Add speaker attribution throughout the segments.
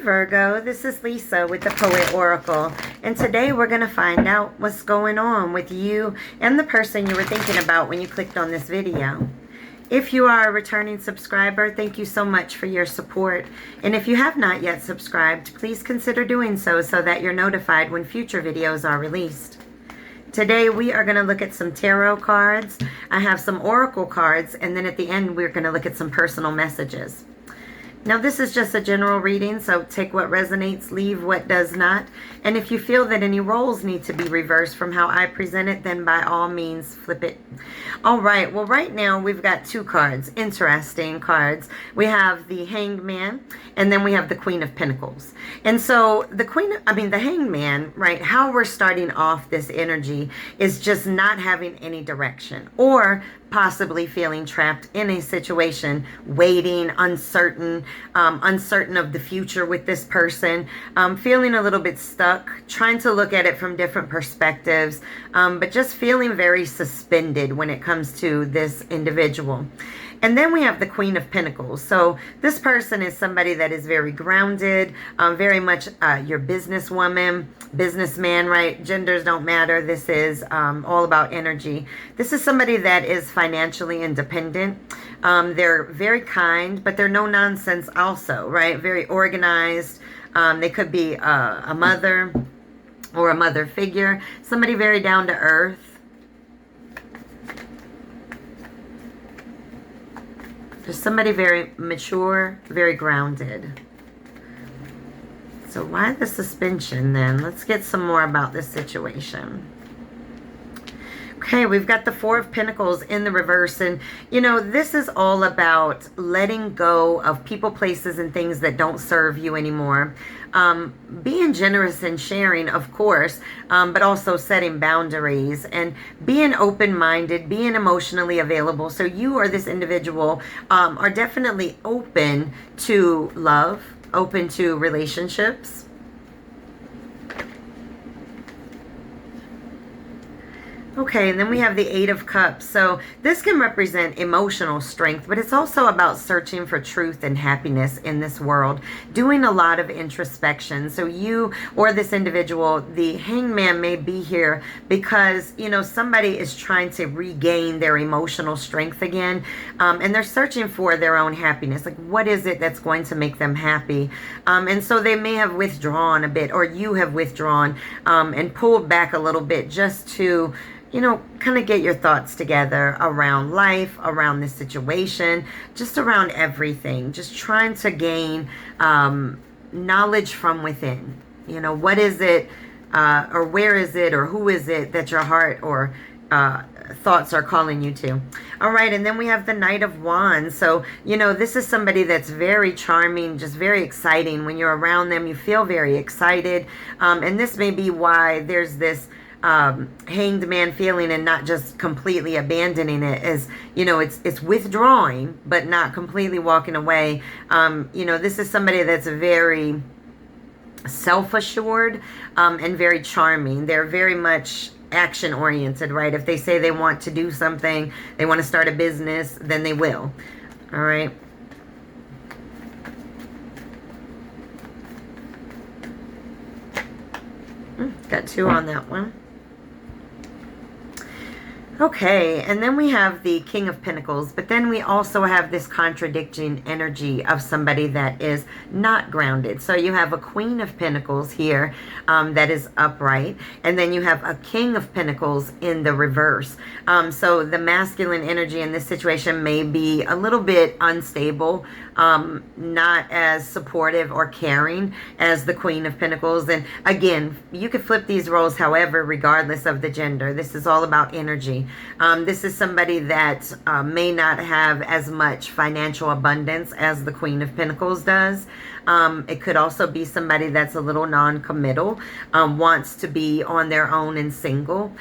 Speaker 1: Virgo, this is Lisa with the Poet Oracle, and today we're going to find out what's going on with you and the person you were thinking about when you clicked on this video. If you are a returning subscriber, thank you so much for your support, and if you have not yet subscribed, please consider doing so that you're notified when future videos are released. Today we are going to look at some tarot cards. I have some oracle cards, and then at the end we're going to look at some personal messages. Now this is just a general reading, so take what resonates, leave what does not. And if you feel that any roles need to be reversed from how I present it, then by all means flip it. All right, well right now we've got two cards, interesting cards. We have the Hanged Man, and then we have the Queen of Pentacles. And so the Hanged Man, right, how we're starting off this energy is just not having any direction, or possibly feeling trapped in a situation, waiting, uncertain of the future with this person, feeling a little bit stuck, trying to look at it from different perspectives, but just feeling very suspended when it comes to this individual. And then we have the Queen of Pentacles. So this person is somebody that is very grounded, very much your businesswoman, businessman, right? Genders don't matter. This is all about energy. This is somebody that is financially independent. They're very kind, but they're no nonsense also, right? Very organized. They could be a mother or a mother figure, somebody very down to earth. Just somebody very mature, very grounded. So why the suspension then? Let's get some more about this situation. Okay, we've got the Four of Pentacles in the reverse. And, you know, this is all about letting go of people, places, and things that don't serve you anymore. Being generous and sharing, of course, but also setting boundaries and being open-minded, being emotionally available. So you or this individual are definitely open to love, open to relationships. Okay, and then we have the Eight of Cups. So this can represent emotional strength, but it's also about searching for truth and happiness in this world, doing a lot of introspection. So you or this individual, the Hanged Man, may be here because, you know, somebody is trying to regain their emotional strength again, and they're searching for their own happiness. Like, what is it that's going to make them happy? And so they may have withdrawn a bit, or you have withdrawn and pulled back a little bit just to, you know, kind of get your thoughts together around life, around this situation, just around everything. Just trying to gain knowledge from within. You know, what is it, or where is it, or who is it that your heart or thoughts are calling you to. All right, and then we have the Knight of Wands. So, you know, this is somebody that's very charming, just very exciting. When you're around them, you feel very excited. And this may be why there's this Hanged Man feeling, and not just completely abandoning it, as, you know, it's withdrawing but not completely walking away. You know, this is somebody that's very self-assured and very charming. They're very much action oriented, right? If they say they want to do something, they want to start a business, then they will. All right. Got two on that one. Okay, and then we have the King of Pentacles, but then we also have this contradicting energy of somebody that is not grounded. So you have a Queen of Pentacles here that is upright, and then you have a King of Pentacles in the reverse. So the masculine energy in this situation may be a little bit unstable, not as supportive or caring as the Queen of Pentacles. And again, you could flip these roles however, regardless of the gender. This is all about energy. This is somebody that may not have as much financial abundance as the Queen of Pentacles does. It could also be somebody that's a little non-committal, wants to be on their own and single.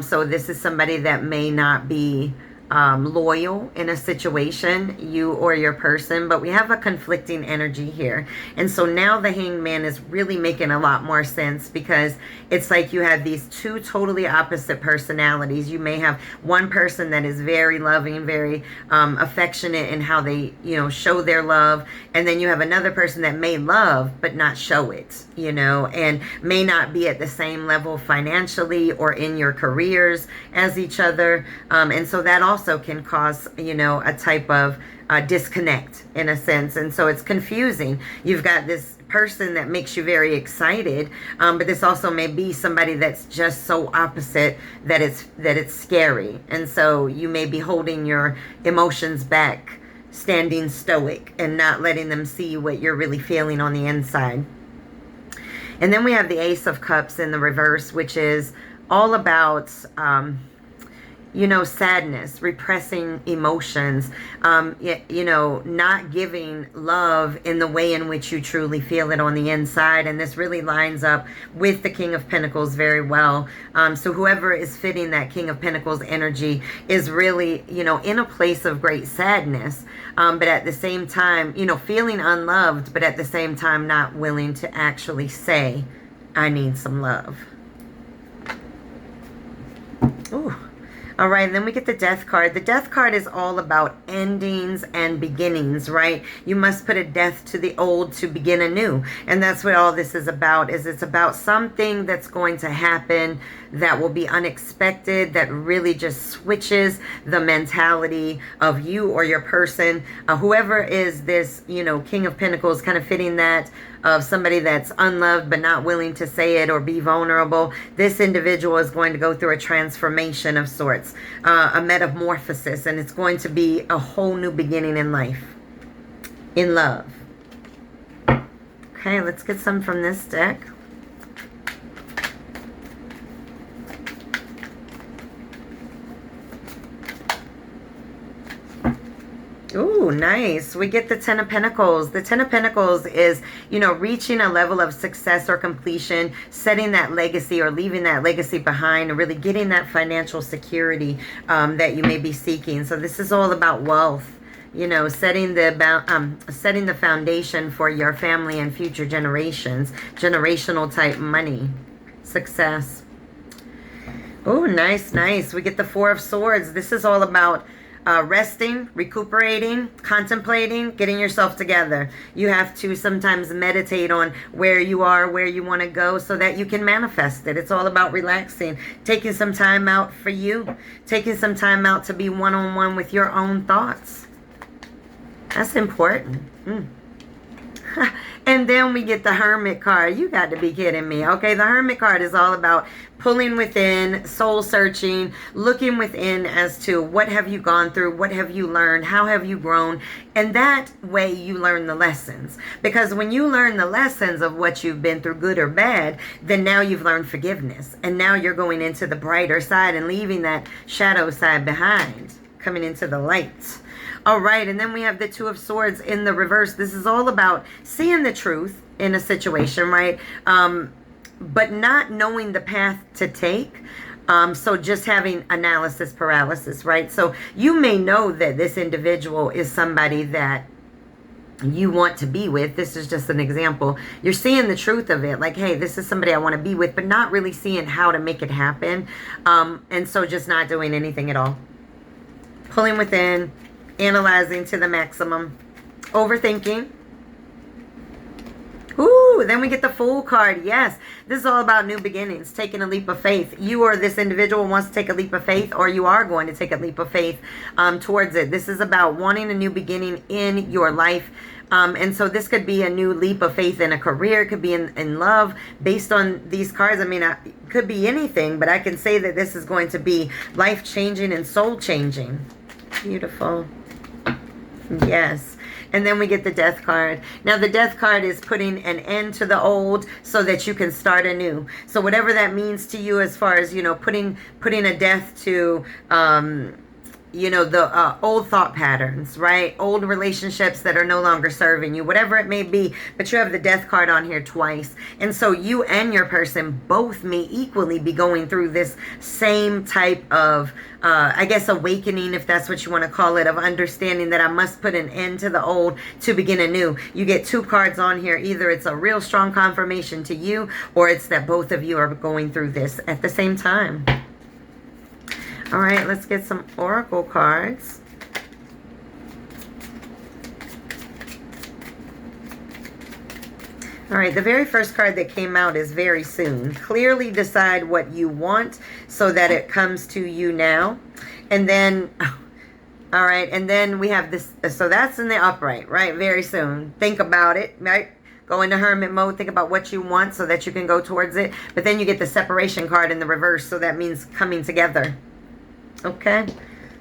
Speaker 1: So this is somebody that may not be loyal in a situation, you or your person, but we have a conflicting energy here. And so now the Hanged Man is really making a lot more sense, because it's like you have these two totally opposite personalities. You may have one person that is very loving, very affectionate in how they, show their love. And then you have another person that may love, but not show it, and may not be at the same level financially or in your careers as each other. And so that also can cause, a type of disconnect in a sense. And so it's confusing. You've got this person that makes you very excited, but this also may be somebody that's just so opposite that it's scary. And so you may be holding your emotions back, standing stoic, and not letting them see what you're really feeling on the inside. And then we have the Ace of Cups in the reverse, which is all about sadness, repressing emotions, not giving love in the way in which you truly feel it on the inside. And this really lines up with the King of Pentacles very well. So whoever is fitting that King of Pentacles energy is really, in a place of great sadness, but at the same time, feeling unloved, but at the same time not willing to actually say, I need some love. Ooh. All right, and then we get the Death card. The Death card is all about endings and beginnings, right? You must put a death to the old to begin anew. And that's what all this is about, is it's about something that's going to happen that will be unexpected, that really just switches the mentality of you or your person. Whoever is this, King of Pentacles, kind of fitting that of somebody that's unloved but not willing to say it or be vulnerable. This individual is going to go through a transformation of sorts, a metamorphosis, and it's going to be a whole new beginning in life, in love. Okay, let's get some from this deck. Ooh, nice. We get the Ten of Pentacles. The Ten of Pentacles is, reaching a level of success or completion, setting that legacy or leaving that legacy behind, and really getting that financial security that you may be seeking. So this is all about wealth, setting the foundation for your family and future generations, generational type money, success. Oh, nice, nice. We get the Four of Swords. This is all about resting, recuperating, contemplating, getting yourself together. You have to sometimes meditate on where you are, where you want to go, so that you can manifest it. It's all about relaxing, taking some time out for you, taking some time out to be one-on-one with your own thoughts. That's important. And then we get the Hermit card. You got to be kidding me. Okay, the Hermit card is all about pulling within, soul searching, looking within as to what have you gone through, what have you learned, how have you grown, and that way you learn the lessons. Because when you learn the lessons of what you've been through, good or bad, then now you've learned forgiveness, and now you're going into the brighter side and leaving that shadow side behind, coming into the light. All right, and then we have the Two of Swords in the reverse. This is all about seeing the truth in a situation, right? But not knowing the path to take. So just having analysis paralysis, right? So you may know that this individual is somebody that you want to be with. This is just an example. You're seeing the truth of it. Like, hey, this is somebody I want to be with, but not really seeing how to make it happen. And so just not doing anything at all. Pulling within, analyzing to the maximum, overthinking. Ooh, then we get the Fool card. Yes, this is all about new beginnings, taking a leap of faith. You or this individual wants to take a leap of faith, or you are going to take a leap of faith towards it. This is about wanting a new beginning in your life. And so this could be a new leap of faith in a career. It could be in love. Based on these cards, I mean, it could be anything, but I can say that this is going to be life-changing and soul-changing. Beautiful. Yes. And then we get the Death card. Now the Death card is putting an end to the old so that you can start anew. So whatever that means to you, as far as, putting a death to, you know, the old thought patterns, right? Old relationships that are no longer serving you, whatever it may be. But you have the death card on here twice. And so you and your person both may equally be going through this same type of, I guess, awakening, if that's what you want to call it, of understanding that I must put an end to the old to begin anew. You get two cards on here. Either it's a real strong confirmation to you, or it's that both of you are going through this at the same time. All right, let's get some oracle cards. All right, the very first card that came out is very soon. Clearly decide what you want so that it comes to you now. And then, all right, and then we have this. So that's in the upright, right? Very soon. Think about it, right? Go into hermit mode. Think about what you want so that you can go towards it. But then you get the separation card in the reverse. So that means coming together. Okay,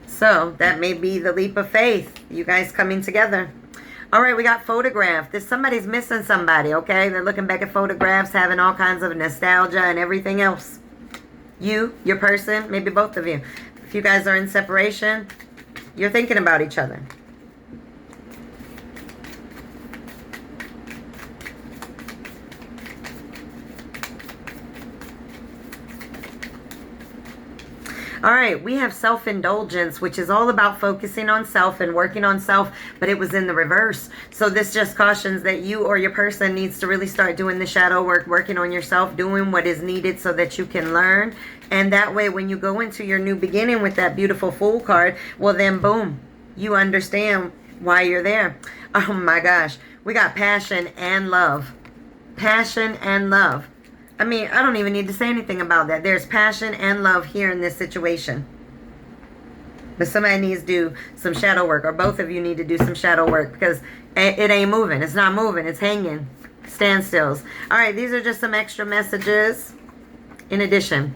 Speaker 1: so that may be the leap of faith. You guys coming together. All right, we got photograph. Somebody's missing somebody, okay? They're looking back at photographs, having all kinds of nostalgia and everything else. You, your person, maybe both of you. If you guys are in separation, you're thinking about each other. All right, we have self-indulgence, which is all about focusing on self and working on self, but it was in the reverse. So this just cautions that you or your person needs to really start doing the shadow work, working on yourself, doing what is needed so that you can learn. And that way, when you go into your new beginning with that beautiful Fool card, well then, boom, you understand why you're there. Oh my gosh, we got passion and love. Passion and love. I mean, I don't even need to say anything about that. There's passion and love here in this situation. But somebody needs to do some shadow work, or both of you need to do some shadow work, because it ain't moving. It's not moving. It's hanging. Standstills. All right, these are just some extra messages in addition.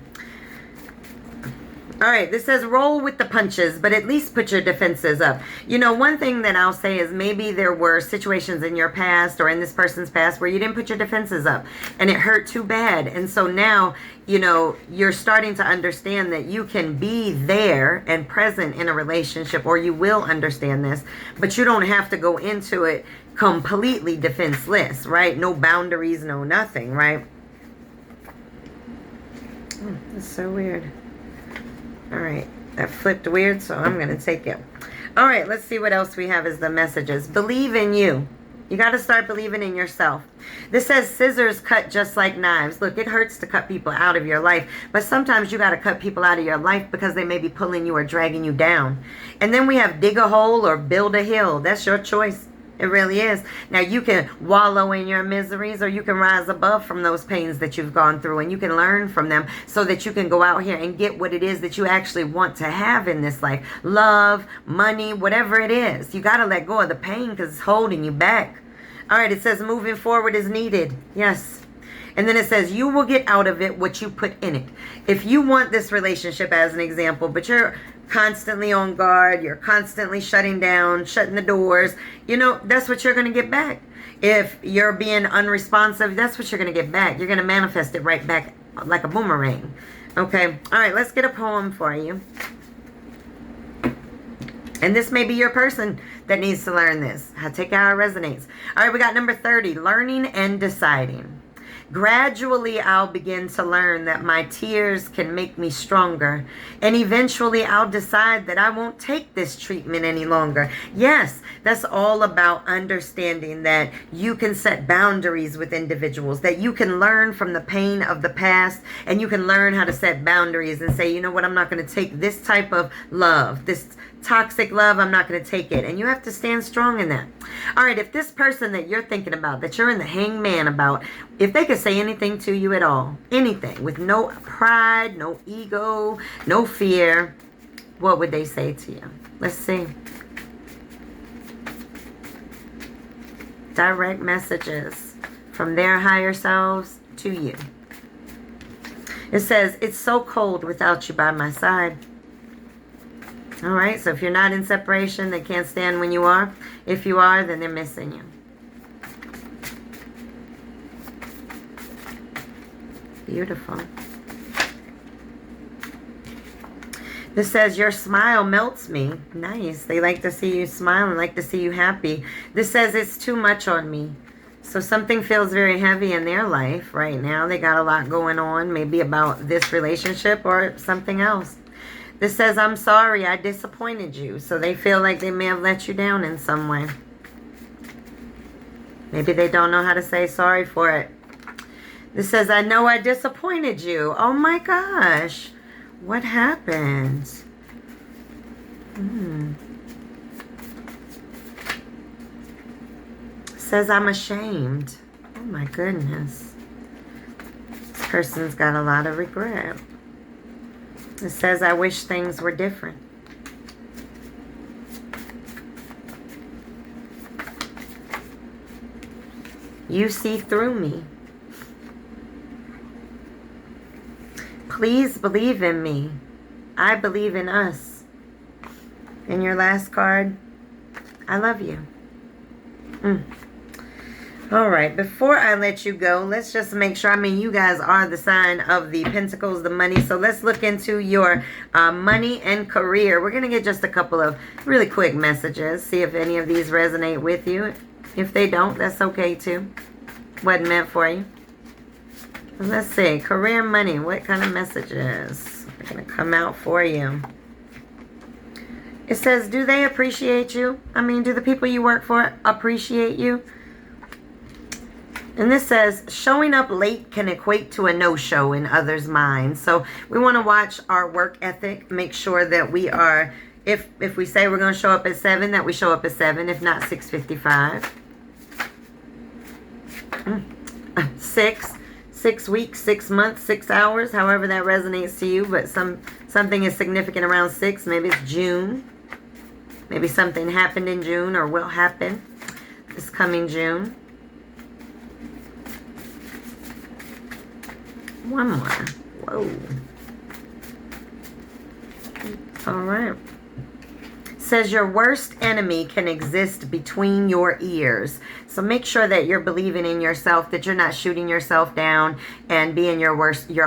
Speaker 1: All right, this says roll with the punches, but at least put your defenses up. You know, one thing that I'll say is maybe there were situations in your past or in this person's past where you didn't put your defenses up and it hurt too bad. And so now, you know, you're starting to understand that you can be there and present in a relationship, or you will understand this, but you don't have to go into it completely defenseless, right? No boundaries, no nothing, right? Oh, that's so weird. All right, that flipped weird, so I'm going to take it. All right, let's see what else we have as the messages. Believe in you. You got to start believing in yourself. This says scissors cut just like knives. Look, it hurts to cut people out of your life, but sometimes you got to cut people out of your life because they may be pulling you or dragging you down. And then we have dig a hole or build a hill. That's your choice. It really is. Now, you can wallow in your miseries, or you can rise above from those pains that you've gone through, and you can learn from them so that you can go out here and get what it is that you actually want to have in this life. Love, money, whatever it is. You got to let go of the pain because it's holding you back. All right, it says moving forward is needed. Yes. And then it says you will get out of it what you put in it. If you want this relationship as an example, but you're constantly on guard, you're constantly shutting down, shutting the doors, you know, that's what you're going to get back. If you're being unresponsive, that's what you're going to get back. You're going to manifest it right back like a boomerang. Okay. All right, let's get a poem for you. And this may be your person that needs to learn this. Take how it resonates. All right, we got number 30, learning and deciding. Gradually, I'll begin to learn that my tears can make me stronger. And eventually, I'll decide that I won't take this treatment any longer. Yes, that's all about understanding that you can set boundaries with individuals, that you can learn from the pain of the past, and you can learn how to set boundaries and say, you know what, I'm not going to take this type of love, this toxic love, I'm not going to take it. And you have to stand strong in that. All right, if this person that you're thinking about, that you're in the hangman about, if they could say anything to you at all, anything, with no pride, no ego, no fear, what would they say to you? Let's see. Direct messages from their higher selves to you. It says, it's so cold without you by my side. All right, so if you're not in separation, they can't stand when you are. If you are, then they're missing you. Beautiful. This says, your smile melts me. Nice. They like to see you smile and like to see you happy. This says, it's too much on me. So something feels very heavy in their life right now. They got a lot going on, maybe about this relationship or something else. This says, I'm sorry, I disappointed you. So they feel like they may have let you down in some way. Maybe they don't know how to say sorry for it. This says, I know I disappointed you. Oh my gosh. What happened? Says, I'm ashamed. Oh my goodness. This person's got a lot of regret. It says, I wish things were different. You see through me. Please believe in me. I believe in us. And your last card, I love you. All right, before I let you go, let's just make sure, I mean, you guys are the sign of the Pentacles, the money. So let's look into your money and career. We're going to get just a couple of really quick messages. See if any of these resonate with you. If they don't, that's okay too. Wasn't meant for you. Let's see. Career, money. What kind of messages are going to come out for you? It says, do they appreciate you? I mean, do the people you work for appreciate you? And this says, showing up late can equate to a no-show in others' minds. So we want to watch our work ethic. Make sure that we are, if we say we're going to show up at 7, that we show up at 7. If not, 6:55. 6 weeks, 6 months, 6 hours, however that resonates to you. But something is significant around 6. Maybe it's June. Maybe something happened in June or will happen this coming June. One more. Whoa. All right. Says your worst enemy can exist between your ears. So make sure that you're believing in yourself, that you're not shooting yourself down and being your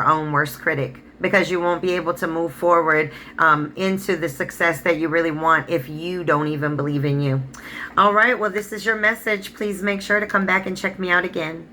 Speaker 1: own worst critic, because you won't be able to move forward into the success that you really want if you don't even believe in you. All right. Well, this is your message. Please make sure to come back and check me out again.